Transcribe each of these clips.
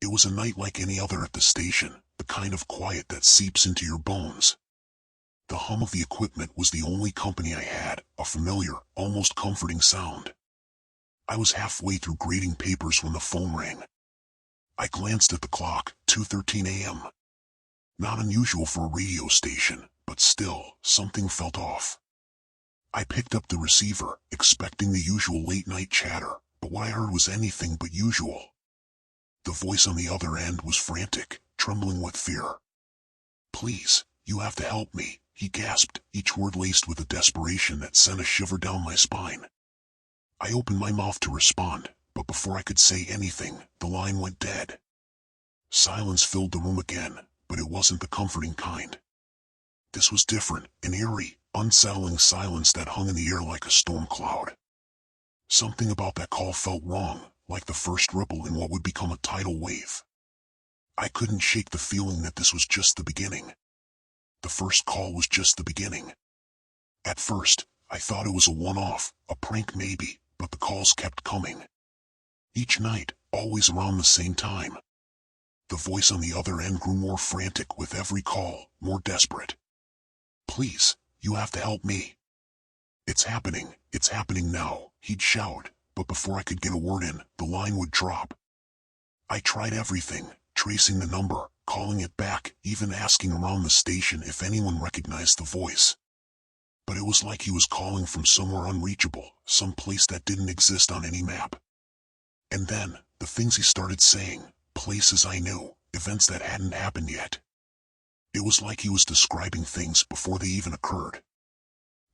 It was a night like any other at the station, the kind of quiet that seeps into your bones. The hum of the equipment was the only company I had, a familiar, almost comforting sound. I was halfway through grading papers when the phone rang. I glanced at the clock, 2:13 a.m. Not unusual for a radio station, but still, something felt off. I picked up the receiver, expecting the usual late-night chatter, but what I heard was anything but usual. The voice on the other end was frantic, trembling with fear. "Please, you have to help me," he gasped, each word laced with a desperation that sent a shiver down my spine. I opened my mouth to respond, but before I could say anything, the line went dead. Silence filled the room again, but it wasn't the comforting kind. This was different, an eerie, unsettling silence that hung in the air like a storm cloud. Something about that call felt wrong, like the first ripple in what would become a tidal wave. I couldn't shake the feeling that this was just the beginning. The first call was just the beginning. At first, I thought it was a one-off, a prank maybe, but the calls kept coming. Each night, always around the same time. The voice on the other end grew more frantic with every call, more desperate. "Please, you have to help me." It's happening now," he'd shout, but before I could get a word in, the line would drop. I tried everything, tracing the number, calling it back, even asking around the station if anyone recognized the voice. But it was like he was calling from somewhere unreachable, some place that didn't exist on any map. And then, the things he started saying, places I knew, events that hadn't happened yet. It was like he was describing things before they even occurred.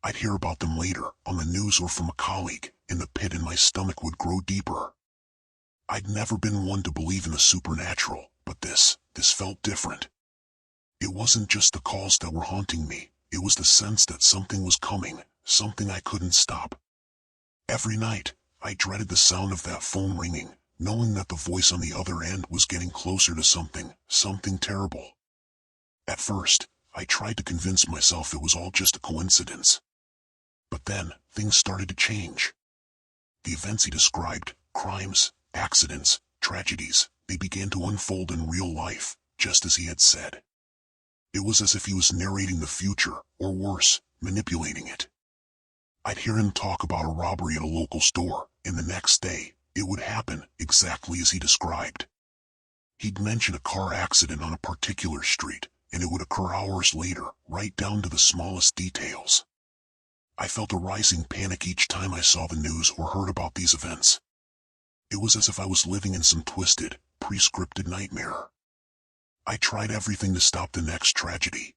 I'd hear about them later, on the news or from a colleague, and the pit in my stomach would grow deeper. I'd never been one to believe in the supernatural, but this felt different. It wasn't just the calls that were haunting me, it was the sense that something was coming, something I couldn't stop. Every night, I dreaded the sound of that phone ringing, knowing that the voice on the other end was getting closer to something terrible. At first, I tried to convince myself it was all just a coincidence. But then, things started to change. The events he described, crimes, accidents, tragedies, they began to unfold in real life, just as he had said. It was as if he was narrating the future, or worse, manipulating it. I'd hear him talk about a robbery at a local store, and the next day, it would happen exactly as he described. He'd mention a car accident on a particular street, and it would occur hours later, right down to the smallest details. I felt a rising panic each time I saw the news or heard about these events. It was as if I was living in some twisted, pre-scripted nightmare. I tried everything to stop the next tragedy.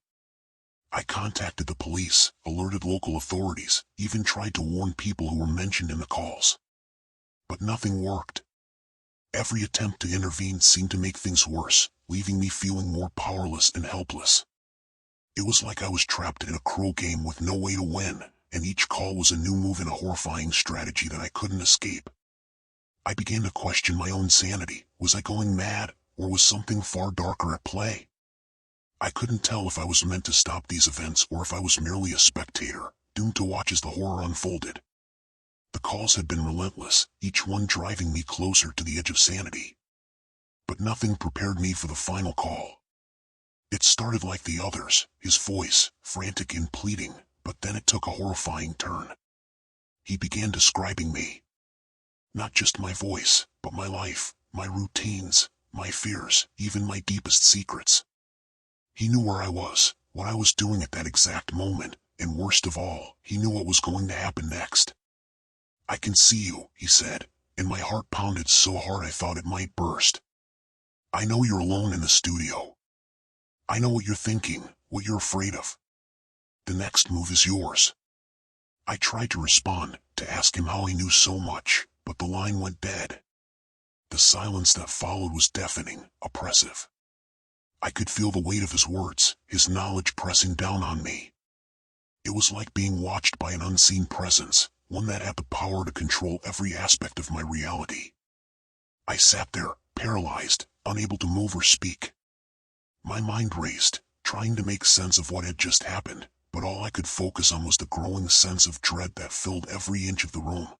I contacted the police, alerted local authorities, even tried to warn people who were mentioned in the calls. But nothing worked. Every attempt to intervene seemed to make things worse, leaving me feeling more powerless and helpless. It was like I was trapped in a cruel game with no way to win, and each call was a new move in a horrifying strategy that I couldn't escape. I began to question my own sanity. Was I going mad, or was something far darker at play? I couldn't tell if I was meant to stop these events or if I was merely a spectator, doomed to watch as the horror unfolded. The calls had been relentless, each one driving me closer to the edge of sanity. But nothing prepared me for the final call. It started like the others, his voice, frantic and pleading, but then it took a horrifying turn. He began describing me. Not just my voice, but my life, my routines, my fears, even my deepest secrets. He knew where I was, what I was doing at that exact moment, and worst of all, he knew what was going to happen next. "I can see you," he said, and my heart pounded so hard I thought it might burst. "I know you're alone in the studio. I know what you're thinking, what you're afraid of. The next move is yours." I tried to respond, to ask him how he knew so much, but the line went dead. The silence that followed was deafening, oppressive. I could feel the weight of his words, his knowledge pressing down on me. It was like being watched by an unseen presence, one that had the power to control every aspect of my reality. I sat there, paralyzed, unable to move or speak. My mind raced, trying to make sense of what had just happened, but all I could focus on was the growing sense of dread that filled every inch of the room.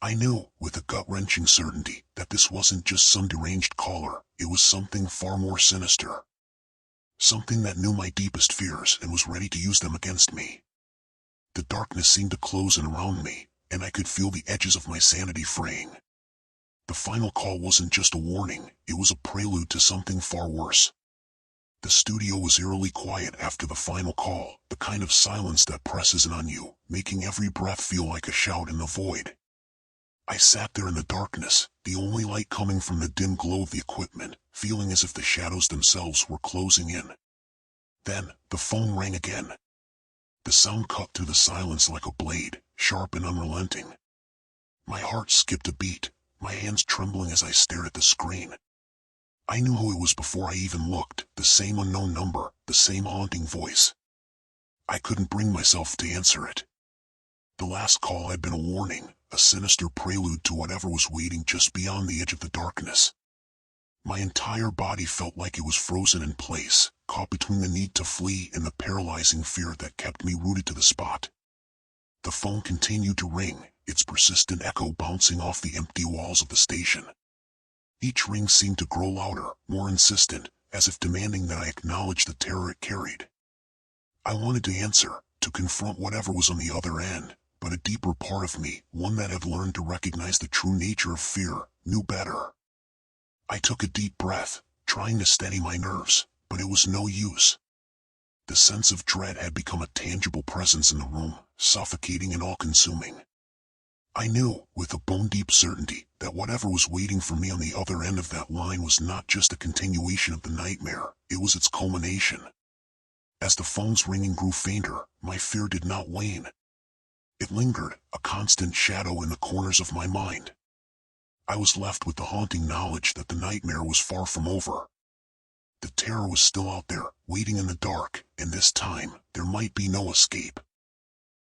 I knew, with a gut-wrenching certainty, that this wasn't just some deranged caller, it was something far more sinister. Something that knew my deepest fears and was ready to use them against me. The darkness seemed to close in around me, and I could feel the edges of my sanity fraying. The final call wasn't just a warning, it was a prelude to something far worse. The studio was eerily quiet after the final call, the kind of silence that presses in on you, making every breath feel like a shout in the void. I sat there in the darkness, the only light coming from the dim glow of the equipment, feeling as if the shadows themselves were closing in. Then, the phone rang again. The sound cut through the silence like a blade, sharp and unrelenting. My heart skipped a beat, my hands trembling as I stared at the screen. I knew who it was before I even looked, the same unknown number, the same haunting voice. I couldn't bring myself to answer it. The last call had been a warning, a sinister prelude to whatever was waiting just beyond the edge of the darkness. My entire body felt like it was frozen in place, caught between the need to flee and the paralyzing fear that kept me rooted to the spot. The phone continued to ring, its persistent echo bouncing off the empty walls of the station. Each ring seemed to grow louder, more insistent, as if demanding that I acknowledge the terror it carried. I wanted to answer, to confront whatever was on the other end, but a deeper part of me, one that had learned to recognize the true nature of fear, knew better. I took a deep breath, trying to steady my nerves, but it was no use. The sense of dread had become a tangible presence in the room, suffocating and all-consuming. I knew, with a bone-deep certainty, that whatever was waiting for me on the other end of that line was not just a continuation of the nightmare, it was its culmination. As the phone's ringing grew fainter, my fear did not wane. It lingered, a constant shadow in the corners of my mind. I was left with the haunting knowledge that the nightmare was far from over. The terror was still out there, waiting in the dark, and this time, there might be no escape.